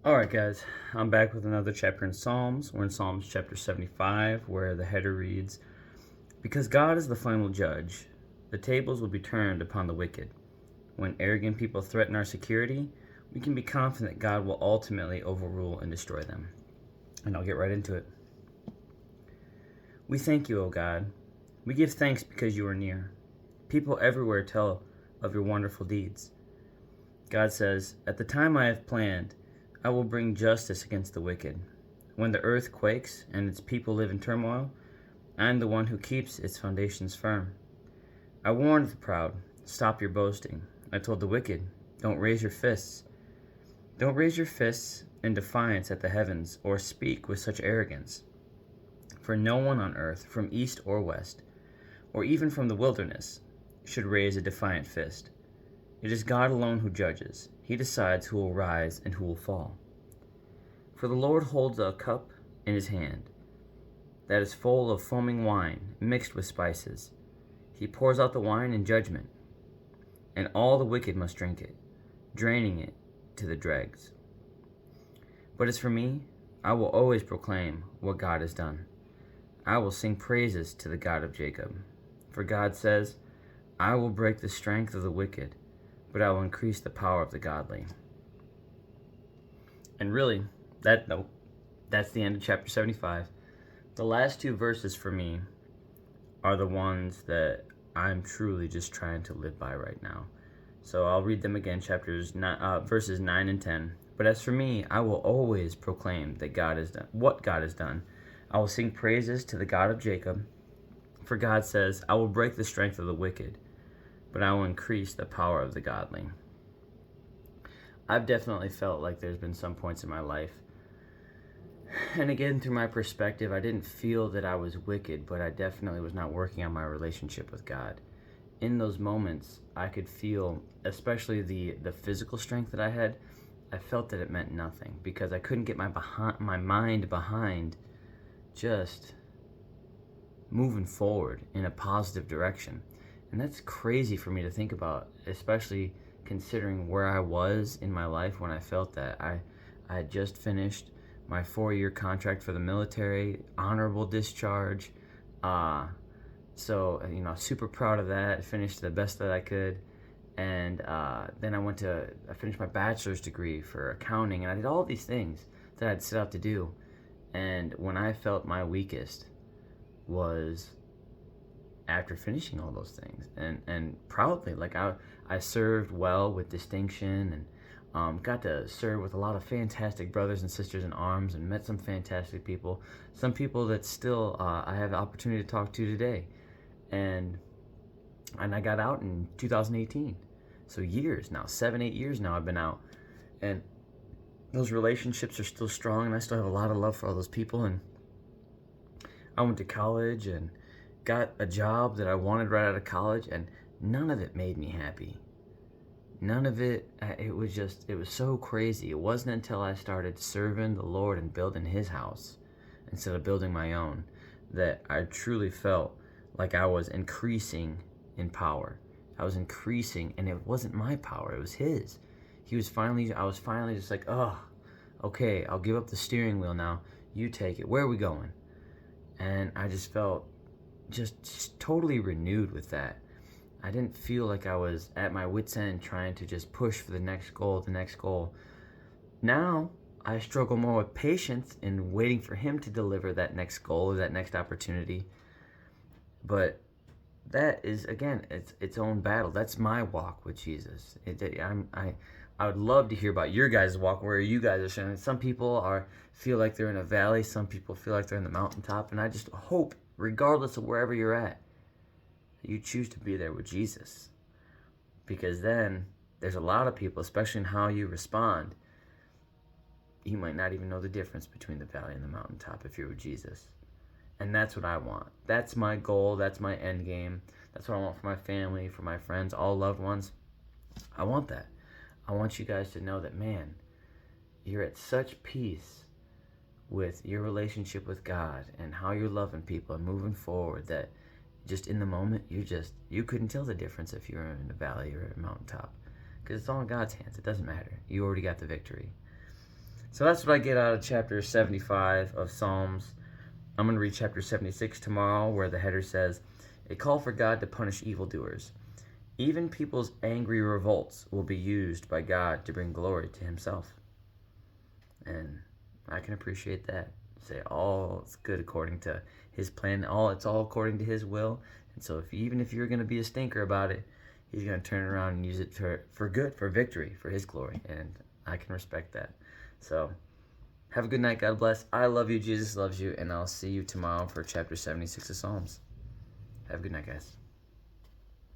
Alright, guys, I'm back with another chapter in Psalms. We're in Psalms chapter 75, where the header reads, "Because God is the final judge, the tables will be turned upon the wicked. When arrogant people threaten our security, we can be confident that God will ultimately overrule and destroy them." And I'll get right into it. We thank you, O God. We give thanks because you are near. People everywhere tell of your wonderful deeds. God says, "At the time I have planned, I will bring justice against the wicked. When the earth quakes and its people live in turmoil, I am the one who keeps its foundations firm. I warned the proud, stop your boasting. I told the wicked, don't raise your fists. Don't raise your fists in defiance at the heavens or speak with such arrogance. For no one on earth, from east or west, or even from the wilderness, should raise a defiant fist. It is God alone who judges. He decides who will rise and who will fall. For the Lord holds a cup in his hand that is full of foaming wine mixed with spices. He pours out the wine in judgment, and all the wicked must drink it, draining it to the dregs. But as for me, I will always proclaim what God has done. I will sing praises to the God of Jacob. For God says, I will break the strength of the wicked, but I will increase the power of the godly. And really, that's the end of chapter 75. The last two verses for me are the ones that I'm truly just trying to live by right now. So I'll read them again, verses 9 and 10. But as for me, I will always proclaim that God has done what God has done. I will sing praises to the God of Jacob. For God says, I will break the strength of the wicked, but I will increase the power of the godly. I've definitely felt like there's been some points in my life, and again, through my perspective, I didn't feel that I was wicked, but I definitely was not working on my relationship with God. In those moments, I could feel, especially the physical strength that I had, I felt that it meant nothing because I couldn't get my mind behind just moving forward in a positive direction. And that's crazy for me to think about, especially considering where I was in my life when I felt that. I had just finished my 4-year contract for the military, honorable discharge. So, super proud of that. I finished the best that I could. And then I finished my bachelor's degree for accounting, and I did all these things that I'd set out to do. And when I felt my weakest was after finishing all those things, and proudly, like I served well with distinction, and got to serve with a lot of fantastic brothers and sisters in arms, and met some fantastic people, some people that still I have the opportunity to talk to today. And I got out in 2018, so years now, 7-8 years now I've been out, and those relationships are still strong, and I still have a lot of love for all those people. And I went to college and got a job that I wanted right out of college, and none of it made me happy. None of it. It was so crazy. It wasn't until I started serving the Lord and building his house instead of building my own that I truly felt like I was increasing in power. I was increasing, and it wasn't my power, it was his. I was finally just like, oh, okay, I'll give up the steering wheel now. You take it. Where are we going? And I just felt just totally renewed with that. I didn't feel like I was at my wit's end trying to just push for the next goal, the next goal. Now I struggle more with patience and waiting for him to deliver that next goal or that next opportunity. But that is, again, it's its own battle. That's my walk with Jesus. I would love to hear about your guys' walk, where you guys are sharing. Some people feel like they're in a valley. Some people feel like they're in the mountaintop. And I just hope, regardless of wherever you're at, you choose to be there with Jesus. Because then there's a lot of people, especially in how you respond, you might not even know the difference between the valley and the mountaintop if you're with Jesus. And that's what I want. That's my goal. That's my end game. That's what I want for my family, for my friends, all loved ones. I want that. I want you guys to know that, man, you're at such peace with your relationship with God and how you're loving people and moving forward that just in the moment, you couldn't tell the difference if you're in a valley or a mountaintop, because it's all in God's hands. It doesn't matter. You already got the victory. So that's what I get out of chapter 75 of Psalms. I'm going to read chapter 76 tomorrow, where the header says, "A call for God to punish evildoers. Even people's angry revolts will be used by God to bring glory to himself." And I can appreciate that. Say all it's good according to his plan. It's all according to his will. And so even if you're going to be a stinker about it, he's going to turn it around and use it for good, for victory, for his glory. And I can respect that. So have a good night. God bless. I love you. Jesus loves you. And I'll see you tomorrow for chapter 76 of Psalms. Have a good night, guys.